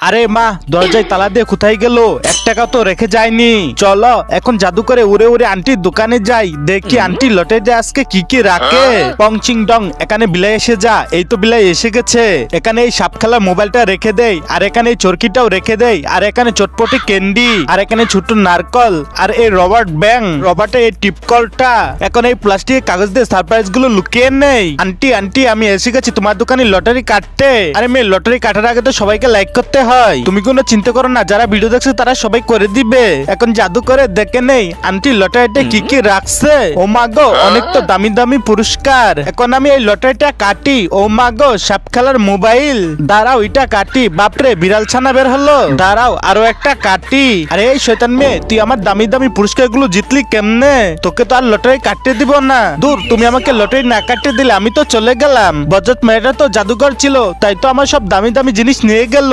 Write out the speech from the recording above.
আরে মা, দরজায় তালা দিয়ে কোথায় গেল? 1 টাকা তো রেখে যায়নি। চলো এখন জাদু করে উড়ে উড়ে আন্টির দোকানে যাই, দেখি আন্টি লটারিতে আজকে কি কি রাখে। পং চিং ডং, এখানে বিলাই এসে যা। এই তো বিলাই এসে গেছে। এখানে এই সাপ খেলার মোবাইলটা রেখে দেই, আর এখানে এই চরকিটাও রেখে দেই, আর এখানে চটপটি ক্যান্ডি, আর এখানে ছোট্ট নারকল, আর এই রবার্ট ব্যাং রবার্টে এই টিপকলটা। এখন এই প্লাস্টিকের কাগজ দিয়ে সারপ্রাইজ গুলো লুকিয়ে নেই। আন্টি আন্টি, আমি এসে গেছি তোমার দোকানে লটারি কাটতে। আরে মেয়ে, লটারি কাটার আগে তো সবাইকে লাইক করতে হয়। তুমি কোনো চিন্তা করো না, যারা ভিডিও দেখছে তারা সবাই করে দিবে। এখন জাদু করে দেখে নেই আন্টি লটারিতে কি কি রাখছে। ও মা গো, অনেক তো দামি দামি পুরস্কার। এখন আমি এই লটারিটা কাটি। ও মা গো, সাপ খেলার মোবাইল। দাঁড়াও, এটা কাটি। বাপরে, বিড়াল ছানা বের হলো। দাঁড়াও, আরো একটা কাটি। আরে এই শয়তান মেয়ে, তুই আমার দামি দামি পুরস্কার গুলো জিতলি কেমনে? তোকে তো আর লটারি কাটতে দিব না। দূর, তুমি আমাকে লটারি না কাটতে দিলে আমি তো চলে গেলাম। বজ্জাত মেয়েটা তো জাদুকর ছিল, তাই তো আমার সব দামি দামি জিনিস নিয়ে গেল।